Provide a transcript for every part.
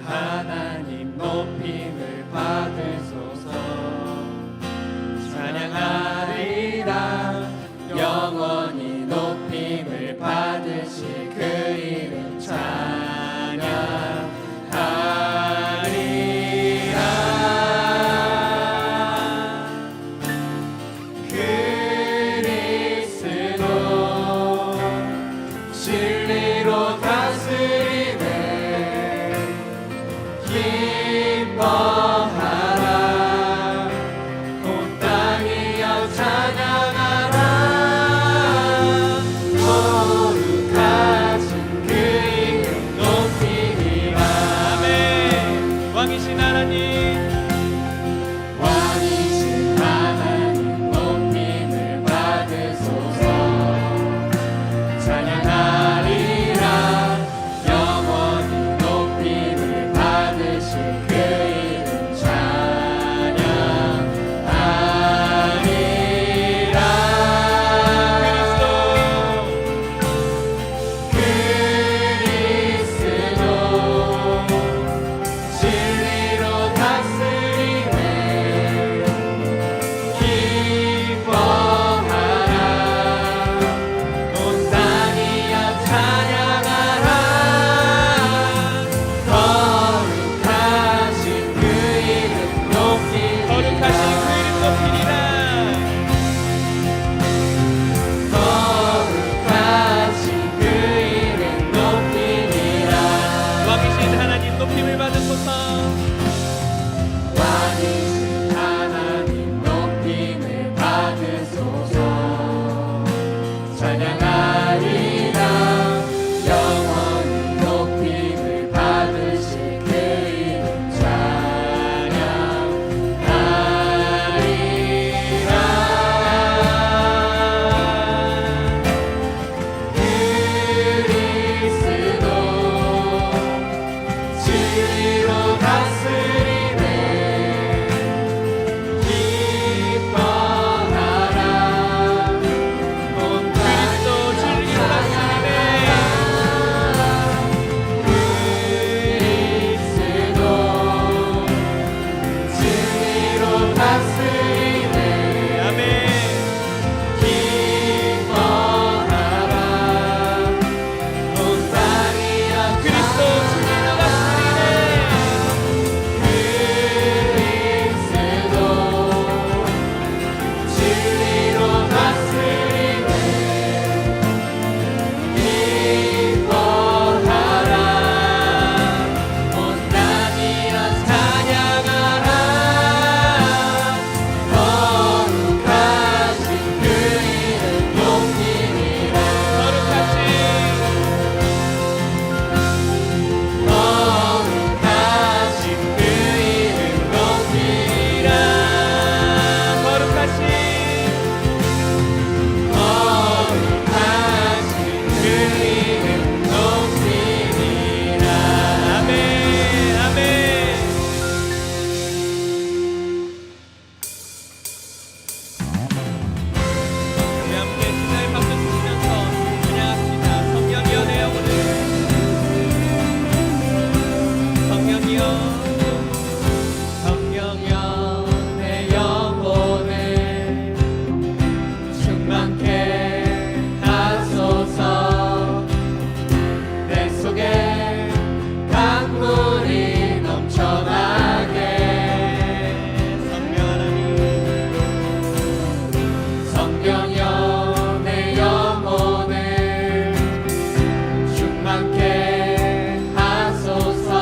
하나님 높임을 받으소서. 찬양하리라 영원히 높임을 받으실 그 이름 찬양하리라. 그리스도 진리로 다스리네 기뻐하라. 온 땅이여 찬양하라. 거룩하신 그 이름 높이리라. 아멘. 왕이신 하나님, 왕이신 하나님 높임을 받으소서. 찬양하리라 영원히 높임을 받으실 그 이름 찬양하리라. 그리스도 진리로 다스리네 기뻐하라. 온 땅이여 찬양하라. 거룩하신 그 이름 높이리라. 거룩하신 그 이름 높이리라. 거룩하신 그 이름 높이리라. 왕이신 하나님 높임을 받으소서. 왕이신 하나님 높임을 받으소서. 찬양하리라 영원히 높임을 받으실 그 이름 찬양하리라. 그리스도 진리로 다스리네 기뻐하라. 온 그리스도 진리로 다스리네. 그리스도 진리로 다스리네. 아멘. 기뻐하라. 온 땅이여 그리스도 진리로 다스리네. 그리스도 진리로 다스리네. 기뻐하라. 온 땅이여 찬양하라. 거룩하신 그 이름 높이리라. 거룩하신 그 이름 높이리라. 거룩하신 그 이름 높이리라. 아멘. 아멘. 우리 함께 주님의 박수 치면서 찬양합시다. 성령이여 내 영혼을, 성령이여, 성령이여 내 영혼을 충만케 하소서. 내 속에 강물이 넘쳐나게. 성령 하나님, 성령이여 내 영혼을 충만케 하소서.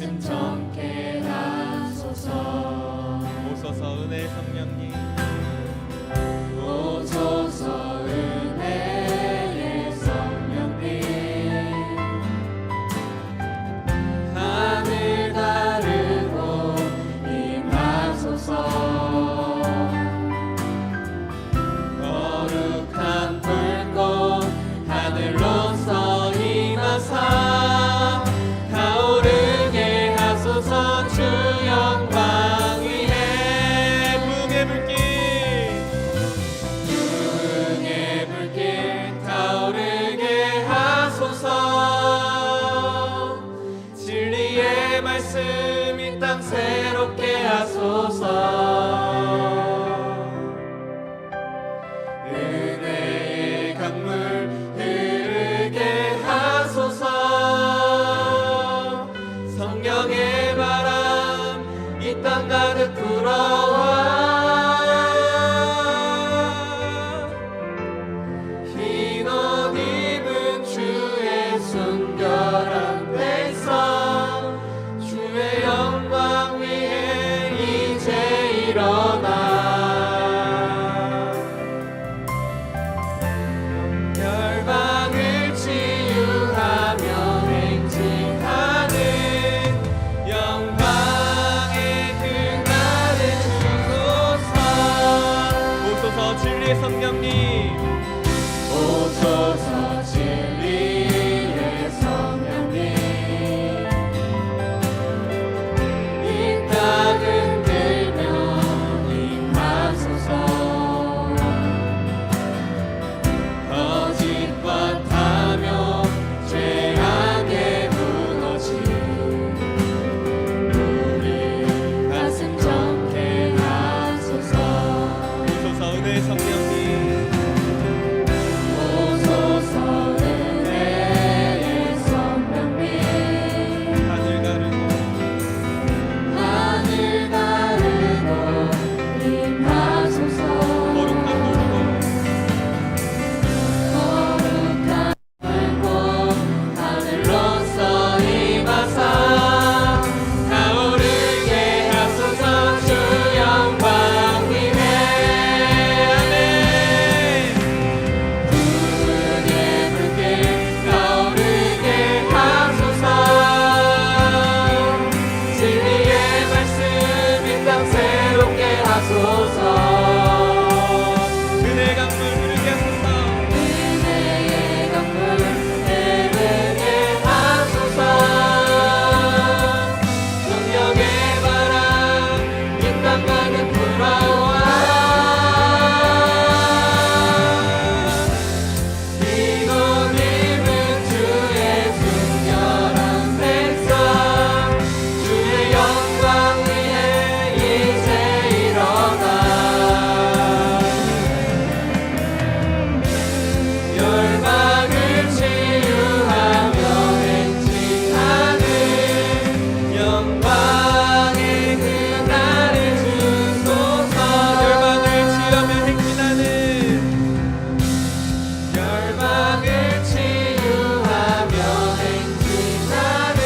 가슴 젊게 하소서. 오소서 은혜의 성령님, 오소서 은혜의 성령님, 하늘 가르고 임하소서. 거룩한 불꽃 하늘로서 임하사 타오르게 하소서. 주 영광 위에 부흥의 불길, 부흥의 불길 타오르게 하소서. 진리의 말씀 이 땅 새롭게 하소서. 은혜의 강물 흐르게 하소서. 성령의 바람 이 땅 가득 불어와 흰 옷 입은 주의 순결한 백성 주의 영광 위에 이제 일어나 열방을 치유하며 행진하는 영광의 그날을 주소서. 오소서 진리의 성령님, 오소서 진리의 성령님, 이 땅은 들며 임하소서. 거짓과 타며 죄악에 무너진 우리 가슴 젊게 하소서. 오소서 은혜의 성령님, 오소서 은혜의 성령님, 하늘 가르고 하늘 가르고 임하소서. 거룩한 불꽃 거룩한 불꽃 하늘로서 임하사 타오르게 하소서. 주 영광 위에 아멘. 부흥의 불길 타오르게 하소서. 진리의 말씀 이 땅 새롭게 하소서. 은혜의 강물 흐르게 하소서. 은혜의 강물 흐르게 하소서. 성령의 바람 이 땅 가득 불어와 흰 옷 입은 주의 순결한 백성 주의 영광 위에 이제 일어나 열방을 치유하며 행진하는 영광의 그날을 주소서. 열방을 치유하며 행진하는 열방을 치유하며 행진하는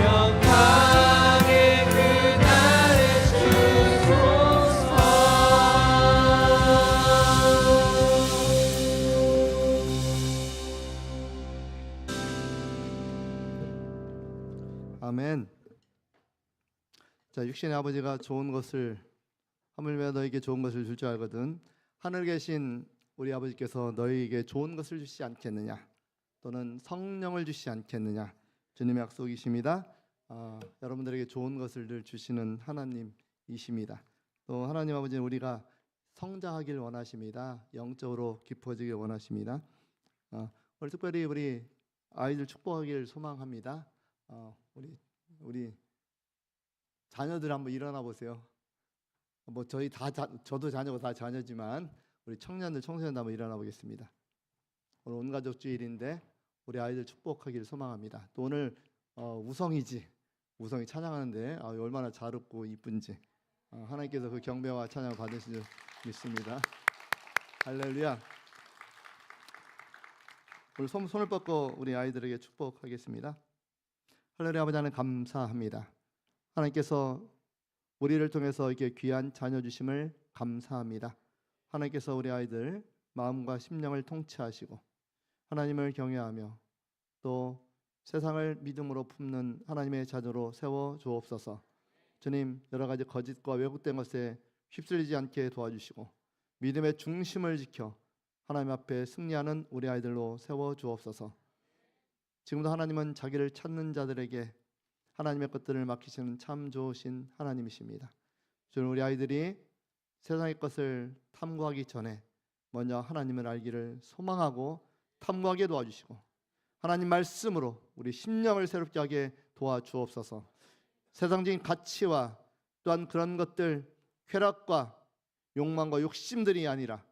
영광의 그날을 주소서. 아멘. 자, 육신의 아버지가 좋은 것을 하물며 너에게 좋은 것을 줄 줄 알거든 하늘 계신 우리 아버지께서 너희에게 좋은 것을 주시지 않겠느냐, 또는 성령을 주시지 않겠느냐, 주님의 약속이십니다. 여러분들에게 좋은 것을 늘 주시는 하나님이십니다. 또 하나님 아버지는 우리가 성장하길 원하십니다. 영적으로 깊어지길 원하십니다. 오늘 특별히 우리 아이들 축복하길 소망합니다. 우리 자녀들 한번 일어나 보세요. 뭐 저도 자녀고 다 자녀지만 우리 청년들 청소년들 한번 일어나 보겠습니다. 오늘 온가족 주일인데 우리 아이들 축복하기를 소망합니다. 또 오늘 우성이 찬양하는데 얼마나 잘 웃고 이쁜지 하나님께서 그 경배와 찬양을 받으실 줄 믿습니다. 할렐루야. 오늘 손을 뻗고 우리 아이들에게 축복하겠습니다. 하늘의 아버지 하나님 감사합니다. 하나님께서 우리를 통해서 이렇게 귀한 자녀 주심을 감사합니다. 하나님께서 우리 아이들 마음과 심령을 통치하시고 하나님을 경외하며 또 세상을 믿음으로 품는 하나님의 자녀로 세워 주옵소서. 주님, 여러 가지 거짓과 왜곡된 것에 휩쓸리지 않게 도와주시고 믿음의 중심을 지켜 하나님 앞에 승리하는 우리 아이들로 세워 주옵소서. 지금도 하나님은 자기를 찾는 자들에게 하나님의 것들을 맡기시는 참 좋으신 하나님이십니다. 주님, 우리 아이들이 세상의 것을 탐구하기 전에 먼저 하나님을 알기를 소망하고 탐구하게 도와주시고 하나님 말씀으로 우리 심령을 새롭게 하게 도와주옵소서. 세상적인 가치와 또한 그런 것들, 쾌락과 욕망과 욕심들이 아니라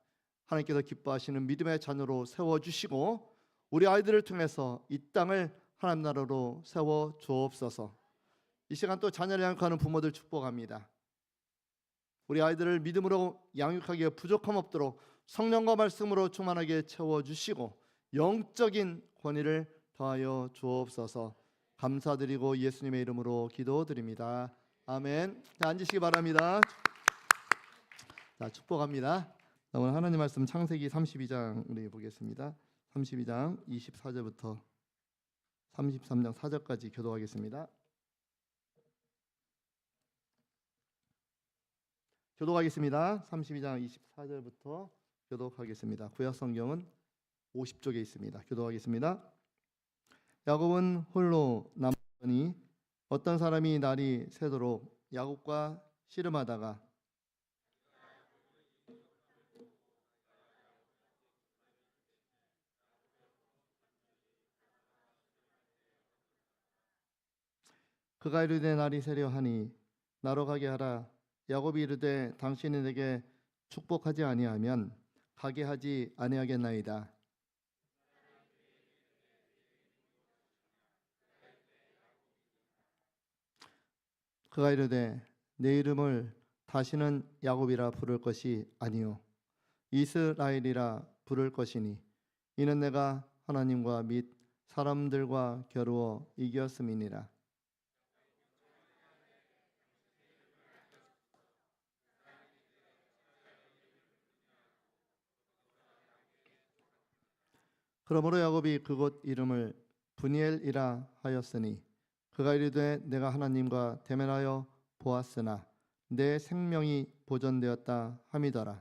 하나님께서 기뻐하시는 믿음의 자녀로 세워주시고 우리 아이들을 통해서 이 땅을 하나님 나라로 세워주옵소서. 이 시간 또 자녀를 양육하는 부모들 축복합니다. 우리 아이들을 믿음으로 양육하기에 부족함 없도록 성령과 말씀으로 충만하게 채워주시고 영적인 권위를 더하여 주옵소서. 감사드리고 예수님의 이름으로 기도드립니다. 아멘. 자, 앉으시기 바랍니다. 자, 축복합니다. 오늘 하나님 말씀 창세기 32장 우리 보겠습니다. 32장 24절부터 33장 4절까지 교독하겠습니다. 교독하겠습니다. 32장 24절부터 교독하겠습니다. 구약 성경은 50쪽에 있습니다. 교독하겠습니다. 야곱은 홀로 남았더니 어떤 사람이 날이 새도록 야곱과 씨름하다가 그가 이르되 날이 새려 하니 나로 가게 하라. 야곱이 이르되 당신이 내게 축복하지 아니하면 가게 하지 아니하겠나이다. 그가 이르되 내 이름을 다시는 야곱이라 부를 것이 아니요 이스라엘이라 부를 것이니 이는 내가 하나님과 및 사람들과 겨루어 이겼음이니라. 그러므로 야곱이 그곳 이름을 브니엘이라 하였으니 그가 이르되 내가 하나님과 대면하여 보았으나 내 생명이 보존되었다 함이더라.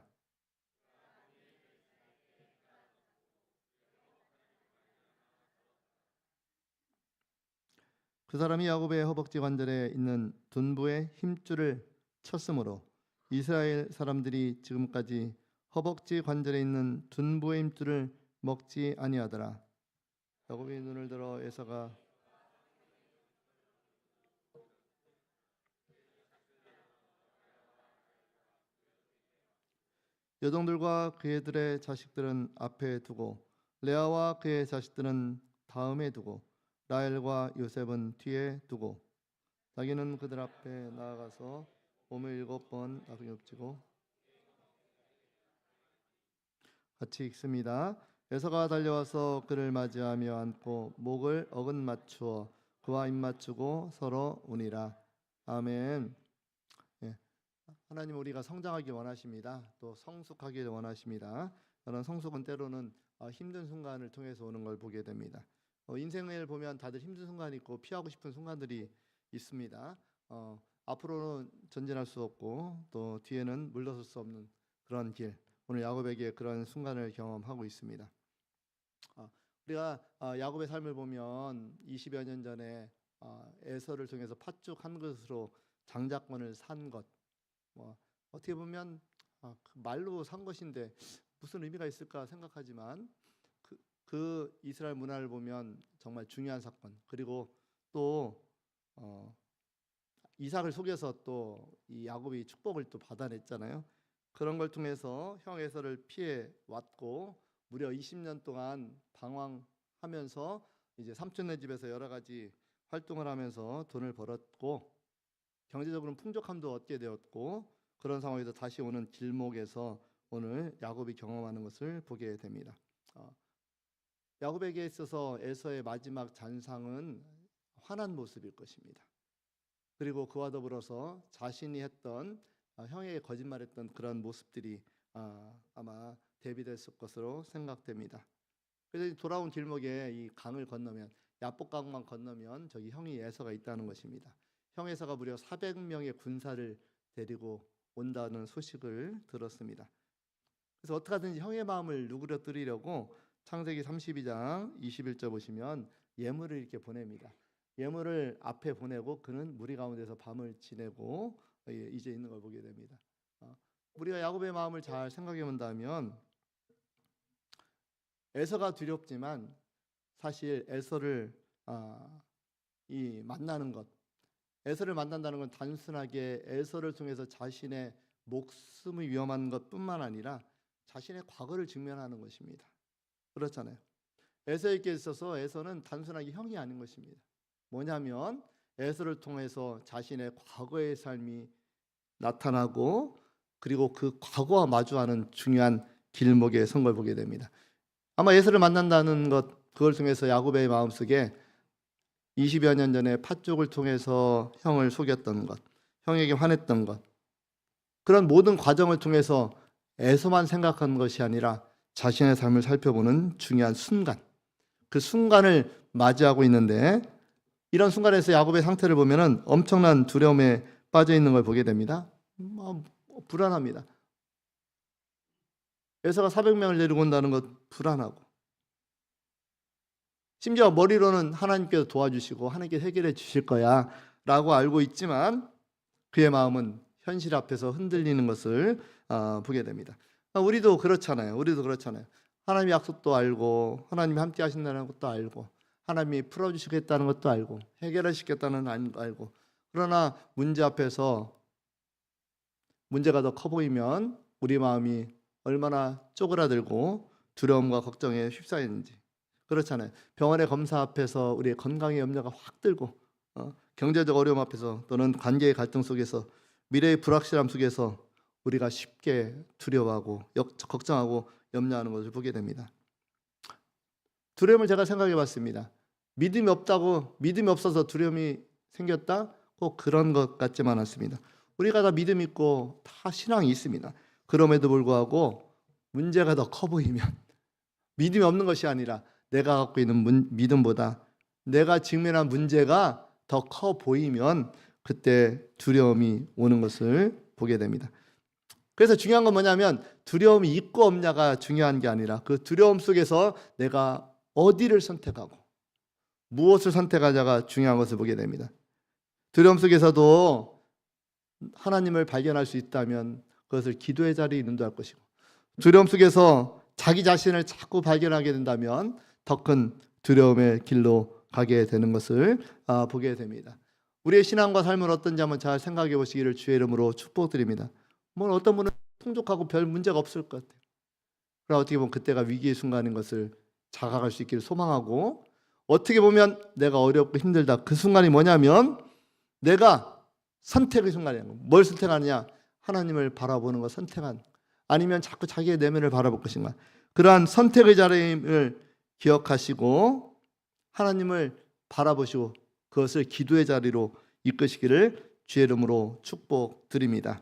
그 사람이 야곱의 허벅지 관절에 있는 둔부의 힘줄을 쳤으므로 이스라엘 사람들이 지금까지 허벅지 관절에 있는 둔부의 힘줄을 먹지 아니하더라. 야곱이 눈을 들어 에서가 여종들과 그의 자식들은 앞에 두고 레아와 그의 자식들은 다음에 두고 라헬과 요셉은 뒤에 두고 자기는 그들 앞에 나아가서 몸을 7번 나그네엎지고 같이 읽습니다. 에서가 달려와서 그를 맞이하며 안고 목을 어긋 맞추어 그와 입 맞추고 서로 우니라. 아멘. 예. 하나님 우리가 성장하기 원하십니다. 또 성숙하기 원하십니다. 그런 성숙은 때로는 힘든 순간을 통해서 오는 걸 보게 됩니다. 인생을 보면 다들 힘든 순간이 있고 피하고 싶은 순간들이 있습니다. 앞으로는 전진할 수 없고 또 뒤에는 물러설 수 없는 그런 길. 오늘 야곱에게 그런 순간을 경험하고 있습니다. 우리가 야곱의 삶을 보면 20여 년 전에 에서를 통해서 팥죽 한 그릇으로 장자권을 산 것, 어떻게 보면 그 말로 산 것인데 무슨 의미가 있을까 생각하지만 그 이스라엘 문화를 보면 정말 중요한 사건. 그리고 또 이삭을 속여서 또 이 야곱이 축복을 또 받아냈잖아요. 그런 걸 통해서 형 에서를 피해 왔고 무려 20년 동안 방황하면서 이제 삼촌네 집에서 여러 가지 활동을 하면서 돈을 벌었고 경제적으로는 풍족함도 얻게 되었고 그런 상황에서 다시 오는 길목에서 오늘 야곱이 경험하는 것을 보게 됩니다. 야곱에게 있어서 에서의 마지막 잔상은 화난 모습일 것입니다. 그리고 그와 더불어서 자신이 했던 형에게 거짓말했던 그런 모습들이 아마 대비됐을 것으로 생각됩니다. 그래서 돌아온 길목에 이 강을 건너면 야복강만 건너면 저기 형이 에서가 있다는 것입니다. 형 에서가 무려 400명의 군사를 데리고 온다는 소식을 들었습니다. 그래서 어떻게 하든지 형의 마음을 누그러뜨리려고 창세기 32장 21절 보시면 예물을 이렇게 보냅니다. 예물을 앞에 보내고 그는 무리 가운데서 밤을 지내고 이제 있는 걸 보게 됩니다. 우리가 야곱의 마음을 잘 생각해 본다면 에서가 두렵지만 사실 에서를 만나는 것, 에서를 만난다는 건 단순하게 에서를 통해서 자신의 목숨이 위험한 것뿐만 아니라 자신의 과거를 직면하는 것입니다. 그렇잖아요. 에서에게 있어서 에서는 단순하게 형이 아닌 것입니다. 뭐냐면 에서를 통해서 자신의 과거의 삶이 나타나고 그리고 그 과거와 마주하는 중요한 길목에 선 걸 보게 됩니다. 아마 에서를 만난다는 것, 그걸 통해서 야곱의 마음속에 20여 년 전에 팥족을 통해서 형을 속였던 것, 형에게 화냈던 것, 그런 모든 과정을 통해서 에서만 생각하는 것이 아니라 자신의 삶을 살펴보는 중요한 순간, 그 순간을 맞이하고 있는데 이런 순간에서 야곱의 상태를 보면은 엄청난 두려움에 빠져 있는 걸 보게 됩니다. 불안합니다. 에서가 400명을 데리고 온다는 것 불안하고, 심지어 머리로는 하나님께서 도와주시고 하나님께서 해결해 주실 거야 라고 알고 있지만 그의 마음은 현실 앞에서 흔들리는 것을 보게 됩니다. 우리도 그렇잖아요. 하나님의 약속도 알고 하나님이 함께 하신다는 것도 알고 하나님이 풀어주시겠다는 것도 알고 해결하시겠다는 것도 알고, 그러나 문제 앞에서 문제가 더 커 보이면 우리 마음이 얼마나 쪼그라들고 두려움과 걱정에 휩싸이는지. 그렇잖아요. 병원의 검사 앞에서 우리의 건강의 염려가 확 들고 경제적 어려움 앞에서 또는 관계의 갈등 속에서 미래의 불확실함 속에서 우리가 쉽게 두려워하고 걱정하고 염려하는 것을 보게 됩니다. 두려움을 제가 생각해 봤습니다. 믿음이 없어서 두려움이 생겼다? 꼭 그런 것 같지만 않습니다. 우리가 다 믿음 있고 다 신앙이 있습니다. 그럼에도 불구하고 문제가 더 커 보이면, 믿음이 없는 것이 아니라 내가 갖고 있는 믿음보다 내가 직면한 문제가 더 커 보이면 그때 두려움이 오는 것을 보게 됩니다. 그래서 중요한 건 뭐냐면 두려움이 있고 없냐가 중요한 게 아니라 그 두려움 속에서 내가 어디를 선택하고 무엇을 선택하냐가 중요한 것을 보게 됩니다. 두려움 속에서도 하나님을 발견할 수 있다면 그것을 기도의 자리에 인도할 것이고, 두려움 속에서 자기 자신을 자꾸 발견하게 된다면 더 큰 두려움의 길로 가게 되는 것을 보게 됩니다. 우리의 신앙과 삶은 어떤지 한번 잘 생각해 보시기를 주의 이름으로 축복드립니다. 어떤 분은 풍족하고 별 문제가 없을 것 같아요. 그러나 어떻게 보면 그때가 위기의 순간인 것을 자각할 수 있기를 소망하고, 어떻게 보면 내가 어렵고 힘들다, 그 순간이 뭐냐면 내가 선택의 순간이에요. 뭘 선택하느냐? 하나님을 바라보는 것 선택한, 아니면 자꾸 자기의 내면을 바라볼 것인가. 그러한 선택의 자리임을 기억하시고 하나님을 바라보시고 그것을 기도의 자리로 이끄시기를 주의 이름으로 축복드립니다.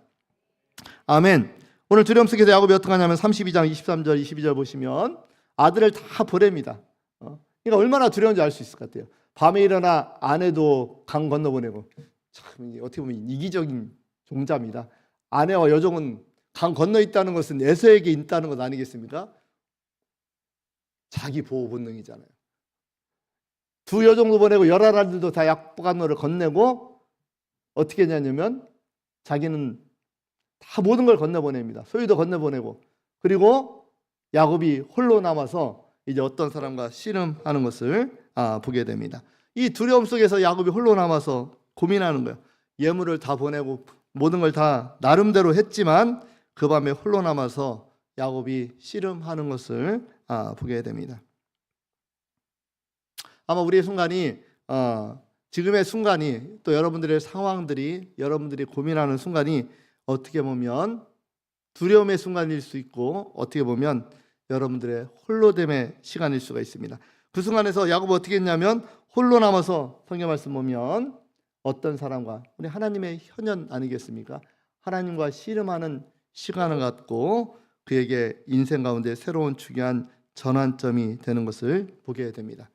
아멘. 오늘 두려움 속에서 야곱이 어떻게 하냐면 32장 23절 22절 보시면 아들을 다 보냅니다. 그러니까 얼마나 두려운지 알 수 있을 것 같아요. 밤에 일어나 아내도 강 건너보내고, 참 어떻게 보면 이기적인 종자입니다. 아내와 여종은 강 건너 있다는 것은 에서에게 있다는 것 아니겠습니까? 자기 보호 본능이잖아요. 두 여종도 보내고 여러 아들도 다 야복강을 건네고 어떻게 했냐면 자기는 다 모든 걸 건너보냅니다. 소유도 건너보내고, 그리고 야곱이 홀로 남아서 이제 어떤 사람과 씨름하는 것을 보게 됩니다. 이 두려움 속에서 야곱이 홀로 남아서 고민하는 거예요. 예물을 다 보내고 모든 걸 다 나름대로 했지만 그 밤에 홀로 남아서 야곱이 씨름하는 것을 보게 됩니다. 아마 우리의 순간이 지금의 순간이, 또 여러분들의 상황들이, 여러분들이 고민하는 순간이 어떻게 보면 두려움의 순간일 수 있고 어떻게 보면 여러분들의 홀로됨의 시간일 수가 있습니다. 그 순간에서 야곱은 어떻게 했냐면 홀로 남아서 성경 말씀 보면 어떤 사람과 우리 하나님의 현현 아니겠습니까? 하나님과 씨름하는 시간을 갖고 그에게 인생 가운데 새로운 중요한 전환점이 되는 것을 보게 됩니다.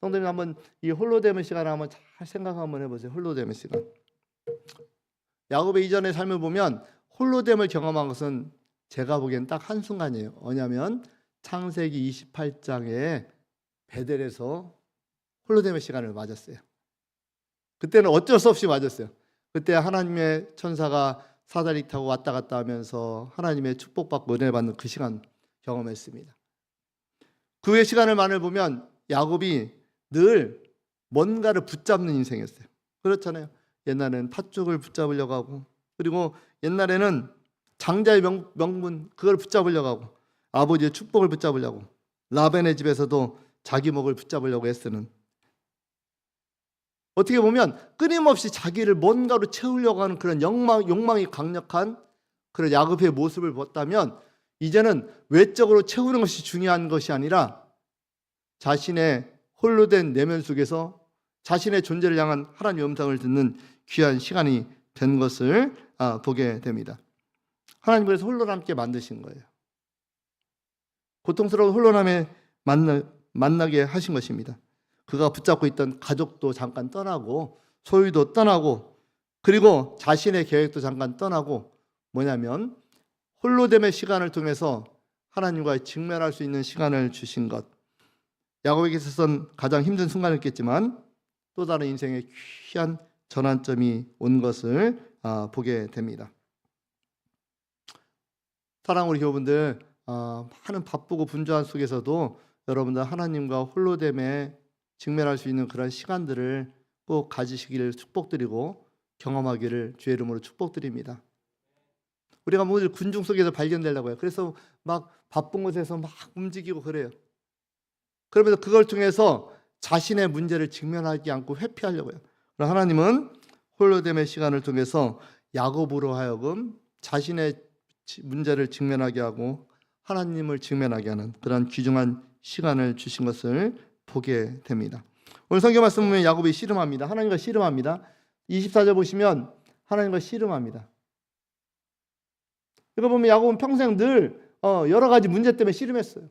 성도님 한번 이 홀로됨의 시간을 한번 잘 생각 한번 해보세요. 홀로됨의 시간. 야곱의 이전의 삶을 보면 홀로됨을 경험한 것은 제가 보기엔 딱 한순간이에요. 뭐냐면 창세기 28장에 베델에서 홀로됨의 시간을 맞았어요. 그때는 어쩔 수 없이 맞았어요. 그때 하나님의 천사가 사다리 타고 왔다 갔다 하면서 하나님의 축복받고 은혜 받는 그 시간 경험했습니다. 그 후의 시간을 보면 야곱이 늘 뭔가를 붙잡는 인생이었어요. 그렇잖아요. 옛날에는 팥죽을 붙잡으려고 하고, 그리고 옛날에는 장자의 명분 그걸 붙잡으려고 하고, 아버지의 축복을 붙잡으려고, 라벤의 집에서도 자기 목을 붙잡으려고 애쓰는, 어떻게 보면 끊임없이 자기를 뭔가로 채우려고 하는 그런 욕망이 강력한 그런 야곱의 모습을 봤다면, 이제는 외적으로 채우는 것이 중요한 것이 아니라 자신의 홀로 된 내면 속에서 자신의 존재를 향한 하나님의 음성을 듣는 귀한 시간이 된 것을 보게 됩니다. 하나님 그래서 홀로 남게 만드신 거예요. 고통스러운 홀로남에 만나게 하신 것입니다. 그가 붙잡고 있던 가족도 잠깐 떠나고, 소유도 떠나고, 그리고 자신의 계획도 잠깐 떠나고, 뭐냐면 홀로됨의 시간을 통해서 하나님과 직면할 수 있는 시간을 주신 것. 야곱에게 있어서는 가장 힘든 순간이었겠지만 또 다른 인생의 귀한 전환점이 온 것을 보게 됩니다. 사랑하는 우리 교우분들, 많은 바쁘고 분주한 속에서도 여러분들 하나님과 홀로됨에 직면할 수 있는 그런 시간들을 꼭 가지시기를 축복드리고 경험하기를 주의 이름으로 축복드립니다. 우리가 모두 군중 속에서 발견되려고 해요. 그래서 막 바쁜 곳에서 막 움직이고 그래요. 그러면서 그걸 통해서 자신의 문제를 직면하지 않고 회피하려고 해요. 그러나 하나님은 홀로됨의 시간을 통해서 야곱으로 하여금 자신의 문제를 직면하게 하고 하나님을 직면하게 하는 그런 귀중한 시간을 주신 것을 보게 됩니다. 오늘 성경 말씀 보면 야곱이 씨름합니다. 하나님과 씨름합니다. 24절 보시면 하나님과 씨름합니다. 이거 보면 야곱은 평생 늘 여러 가지 문제 때문에 씨름했어요.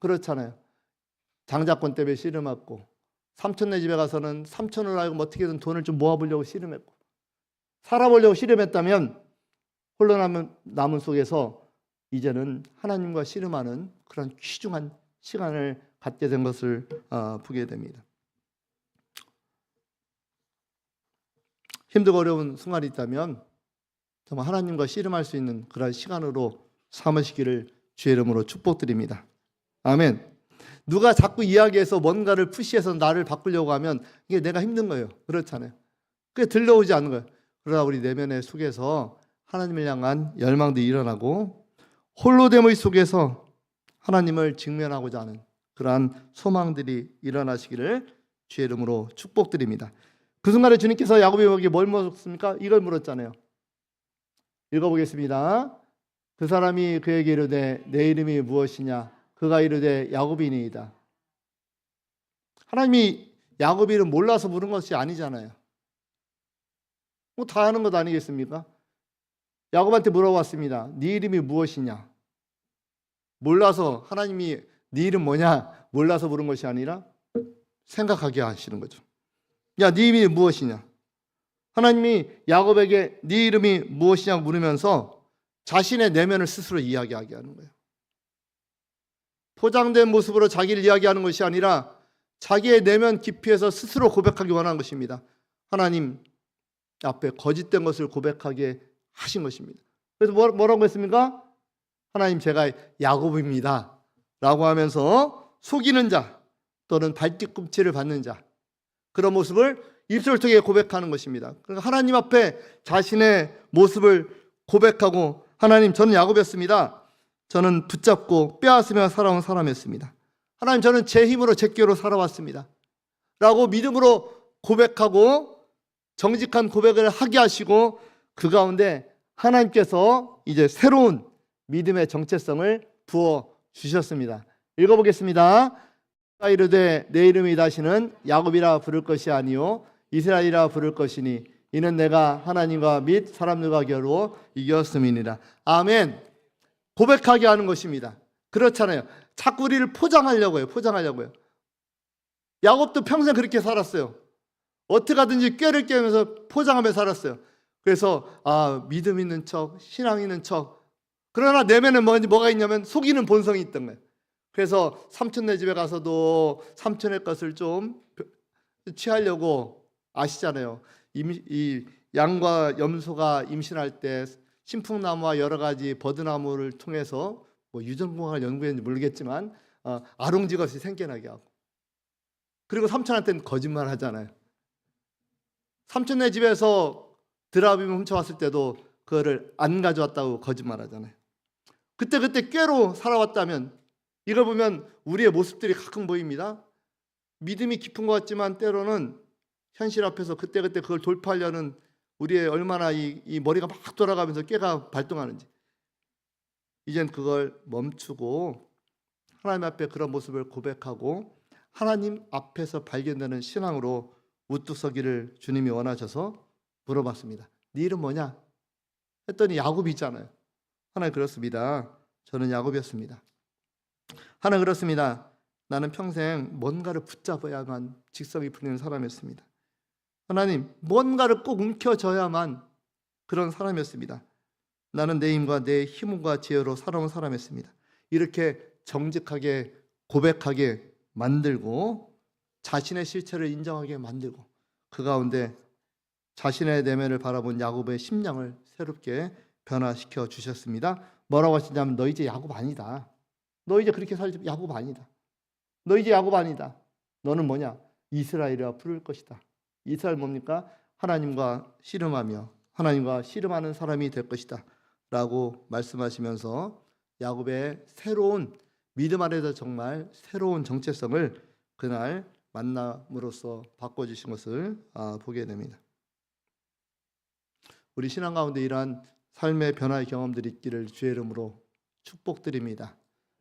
그렇잖아요. 장자권 때문에 씨름했고, 삼촌네 집에 가서는 삼촌을 알고 어떻게든 돈을 좀 모아보려고 씨름했고, 살아보려고 씨름했다면 홀로 남은 속에서 이제는 하나님과 씨름하는 그런 귀중한 시간을 갖게 된 것을 보게 됩니다. 힘들고 어려운 순간이 있다면 정말 하나님과 씨름할 수 있는 그런 시간으로 삼으시기를 주의 이름으로 축복드립니다. 아멘. 누가 자꾸 이야기해서 뭔가를 푸시해서 나를 바꾸려고 하면 이게 내가 힘든 거예요. 그렇잖아요. 그게 들려오지 않는 거예요. 그러나 우리 내면의 속에서 하나님을 향한 열망도 일어나고 홀로됨의 속에서 하나님을 직면하고자 하는 그러한 소망들이 일어나시기를 주의 이름으로 축복드립니다. 그 순간에 주님께서 야곱에게 뭘 물었습니까? 이걸 물었잖아요. 읽어보겠습니다. 그 사람이 그에게 이르되 내 이름이 무엇이냐? 그가 이르되 야곱이니이다. 하나님이 야곱 이름 몰라서 물은 것이 아니잖아요. 뭐 다 아는 것 아니겠습니까? 야곱한테 물어봤습니다. 네 이름이 무엇이냐? 몰라서, 하나님이 네 이름 뭐냐? 몰라서 물은 것이 아니라 생각하게 하시는 거죠. 야, 네 이름이 무엇이냐? 하나님이 야곱에게 네 이름이 무엇이냐고 물으면서 자신의 내면을 스스로 이야기하게 하는 거예요. 포장된 모습으로 자기를 이야기하는 것이 아니라 자기의 내면 깊이에서 스스로 고백하기 원하는 것입니다. 하나님 앞에 거짓된 것을 고백하게 하신 것입니다. 그래서 뭐라고 했습니까? 하나님, 제가 야곱입니다 라고 하면서 속이는 자 또는 발뒤꿈치를 받는 자, 그런 모습을 입술을 통해 고백하는 것입니다. 그러니까 하나님 앞에 자신의 모습을 고백하고, 하나님, 저는 야곱이었습니다. 저는 붙잡고 빼앗으며 살아온 사람이었습니다. 하나님, 저는 제 힘으로 제 꾀로 살아왔습니다 라고 믿음으로 고백하고 정직한 고백을 하게 하시고, 그 가운데 하나님께서 이제 새로운 믿음의 정체성을 부어 주셨습니다. 읽어보겠습니다. 이르되 내 이름이 다시는 야곱이라 부를 것이 아니요 이스라엘이라 부를 것이니 이는 내가 하나님과 및 사람들과 겨루어 이겼음이니라. 아멘. 고백하게 하는 것입니다. 그렇잖아요. 자꾸 우리를 포장하려고요. 포장하려고요. 야곱도 평생 그렇게 살았어요. 어떻게 하든지 꾀를 깨면서 포장하며 살았어요. 그래서 믿음 있는 척, 신앙 있는 척. 그러나 내면에 뭐가 있냐면 속이는 본성이 있던 거예요. 그래서 삼촌네 집에 가서도 삼촌의 것을 좀 취하려고 아시잖아요. 이 양과 염소가 임신할 때 신풍나무와 여러 가지 버드나무를 통해서 뭐 유전공학을 연구했는지 모르겠지만 아롱지것이 생겨나게 하고, 그리고 삼촌한테는 거짓말 하잖아요. 삼촌네 집에서 드라빔 훔쳐왔을 때도 그거를 안 가져왔다고 거짓말 하잖아요. 그때 꾀로 살아왔다면, 이걸 보면 우리의 모습들이 가끔 보입니다. 믿음이 깊은 것 같지만 때로는 현실 앞에서 그때 그걸 돌파하려는 우리의 얼마나 이 머리가 막 돌아가면서 꾀가 발동하는지. 이젠 그걸 멈추고 하나님 앞에 그런 모습을 고백하고 하나님 앞에서 발견되는 신앙으로 우뚝 서기를 주님이 원하셔서 물어봤습니다. 네 이름 뭐냐? 했더니 야곱이잖아요. 하나님 그렇습니다. 저는 야곱이었습니다. 하나님 그렇습니다. 나는 평생 뭔가를 붙잡아야만 직성이 풀리는 사람이었습니다. 하나님, 뭔가를 꼭 움켜져야만 그런 사람이었습니다. 나는 내 힘과 내 힘과 지혜로 살아온 사람이었습니다. 이렇게 정직하게 고백하게 만들고 자신의 실체를 인정하게 만들고 그 가운데 자신의 내면을 바라본 야곱의 심령을 새롭게 변화시켜 주셨습니다. 뭐라고 하시냐면 너 이제 야곱 아니다. 너 이제 그렇게 살지 야곱 아니다. 너 이제 야곱 아니다. 너는 뭐냐? 이스라엘이라 부를 것이다. 이스라엘 뭡니까? 하나님과 씨름하며 하나님과 씨름하는 사람이 될 것이다 라고 말씀하시면서 야곱의 새로운 믿음 안에서 정말 새로운 정체성을 그날 만남으로써 바꿔주신 것을 보게 됩니다. 우리 신앙 가운데 이러한 삶의 변화의 경험들이 있기를 주의 이름으로 축복드립니다.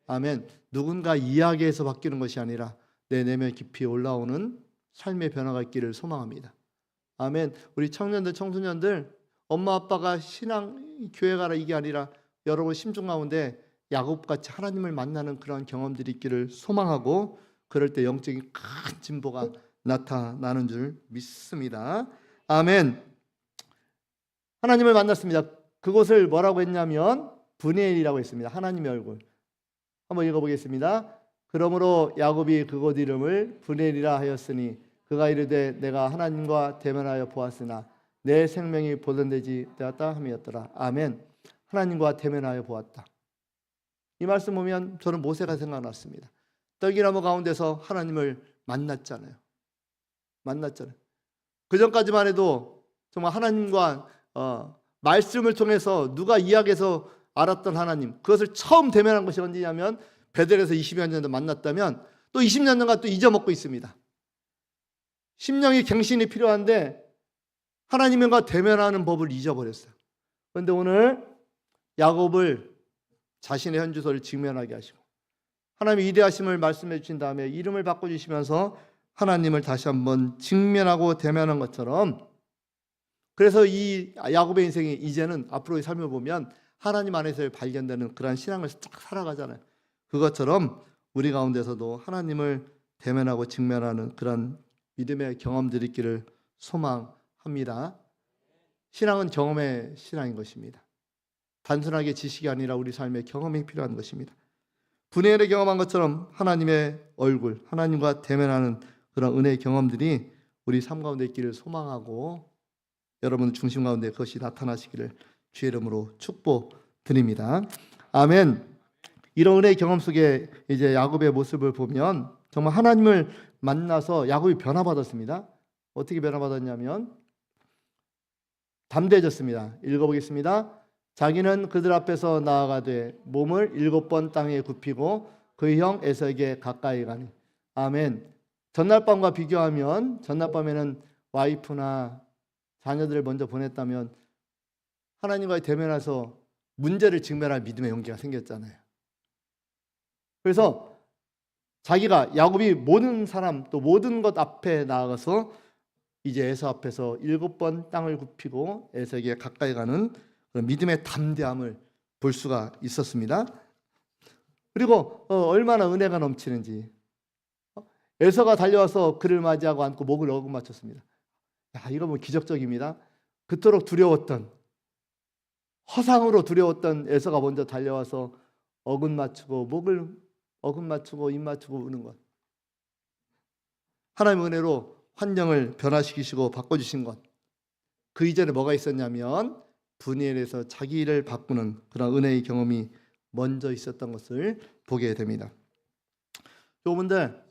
아멘. 누군가 이야기에서 바뀌는 것이 아니라 내 내면 깊이 올라오는 삶의 변화가 있기를 소망합니다. 아멘. 우리 청년들, 청소년들, 엄마 아빠가 신앙 교회 가라 이게 아니라 여러분 심중 가운데 야곱같이 하나님을 만나는 그런 경험들이 있기를 소망하고, 그럴 때 영적인 큰 진보가 나타나는 줄 믿습니다. 아멘. 하나님을 만났습니다. 그곳을 뭐라고 했냐면 브니엘이라고 했습니다. 하나님의 얼굴. 한번 읽어보겠습니다. 그러므로 야곱이 그곳 이름을 브니엘이라 하였으니 그가 이르되 내가 하나님과 대면하여 보았으나 내 생명이 보존되지 되었다 함이었더라. 아멘. 하나님과 대면하여 보았다. 이 말씀 보면 저는 모세가 생각났습니다. 떡이나무 가운데서 하나님을 만났잖아요. 그 전까지만 해도 정말 하나님과 말씀을 통해서 누가 이야기해서 알았던 하나님, 그것을 처음 대면한 것이 언제냐면 베델에서 20여 년 전에 만났다면 또 20년 전간 또 잊어먹고 있습니다. 심령이 갱신이 필요한데 하나님과 대면하는 법을 잊어버렸어요. 그런데 오늘 야곱을 자신의 현주소를 직면하게 하시고 하나님의 위대하심을 말씀해 주신 다음에 이름을 바꿔주시면서 하나님을 다시 한번 직면하고 대면한 것처럼, 그래서 이 야곱의 인생이 이제는 앞으로의 삶을 보면 하나님 안에서 발견되는 그러한 신앙을 쫙 살아가잖아요. 그것처럼 우리 가운데서도 하나님을 대면하고 직면하는 그런 믿음의 경험들이 있기를 소망합니다. 신앙은 경험의 신앙인 것입니다. 단순하게 지식이 아니라 우리 삶의 경험이 필요한 것입니다. 분해를 경험한 것처럼 하나님의 얼굴, 하나님과 대면하는 그런 은혜의 경험들이 우리 삶 가운데 있기를 소망하고 여러분 중심 가운데 그것이 나타나시기를 주의 이름으로 축복드립니다. 아멘. 이런 은혜의 경험 속에 이제 야곱의 모습을 보면 정말 하나님을 만나서 야곱이 변화받았습니다. 어떻게 변화받았냐면 담대해졌습니다. 읽어보겠습니다. 자기는 그들 앞에서 나아가되 몸을 7번 땅에 굽히고 그 형 에서에게 가까이 가니. 아멘. 전날 밤과 비교하면 전날 밤에는 와이프나 자녀들을 먼저 보냈다면 하나님과의 대면해서 문제를 직면할 믿음의 용기가 생겼잖아요. 그래서 자기가 야곱이 모든 사람 또 모든 것 앞에 나아가서 이제 에서 앞에서 7번 땅을 굽히고 에서에게 가까이 가는 그런 믿음의 담대함을 볼 수가 있었습니다. 그리고 얼마나 은혜가 넘치는지 에서가 달려와서 그를 맞이하고 안고 목을 어긋맞췄습니다. 야, 이거 뭐 기적적입니다. 그토록 두려웠던 허상으로 두려웠던 에서가 먼저 달려와서 어긋맞추고 목을 어긋맞추고 입 맞추고 우는 것. 하나님의 은혜로 환경을 변화시키시고 바꿔주신 것. 그 이전에 뭐가 있었냐면 분이엘에서 자기를 바꾸는 그런 은혜의 경험이 먼저 있었던 것을 보게 됩니다. 여러분들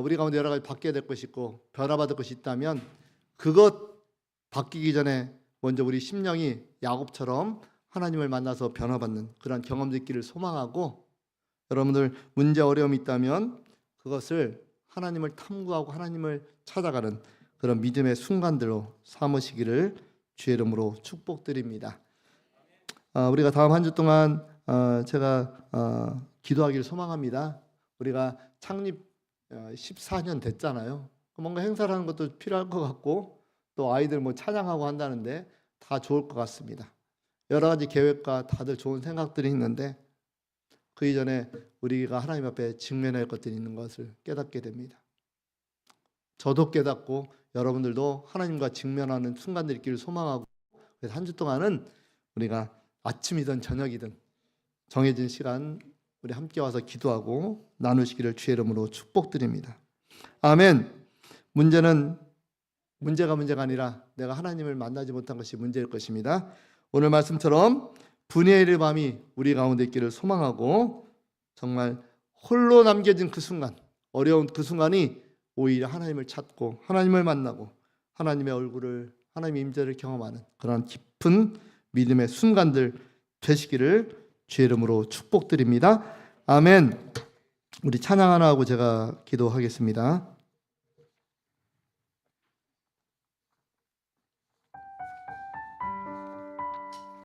우리 가운데 여러 가지 바뀌어야 될 것이 있고 변화받을 것이 있다면 그것 바뀌기 전에 먼저 우리 심령이 야곱처럼 하나님을 만나서 변화받는 그런 경험들 있기를 소망하고, 여러분들 문제 어려움이 있다면 그것을 하나님을 탐구하고 하나님을 찾아가는 그런 믿음의 순간들로 삼으시기를 주의 이름으로 축복드립니다. 우리가 다음 한 주 동안 제가 기도하기를 소망합니다. 우리가 창립 14년 됐잖아요. 뭔가 행사를 하는 것도 필요할 것 같고 또 아이들 뭐 찬양하고 한다는데 다 좋을 것 같습니다. 여러 가지 계획과 다들 좋은 생각들이 있는데 그 이전에 우리가 하나님 앞에 직면해야 할 것들이 있는 것을 깨닫게 됩니다. 저도 깨닫고 여러분들도 하나님과 직면하는 순간들이 있기를 소망하고, 그래서 한 주 동안은 우리가 아침이든 저녁이든 정해진 시간 우리 함께 와서 기도하고 나누시기를 주의 이름으로 축복드립니다. 아멘. 문제가 아니라 내가 하나님을 만나지 못한 것이 문제일 것입니다. 오늘 말씀처럼 분이엘의 밤이 우리 가운데 있기를 소망하고, 정말 홀로 남겨진 그 순간, 어려운 그 순간이 오히려 하나님을 찾고 하나님을 만나고 하나님의 얼굴을, 하나님의 임재를 경험하는 그런 깊은 믿음의 순간들 되시기를 주의 이름으로 축복드립니다. 아멘. 우리 찬양 하나 하고 제가 기도하겠습니다.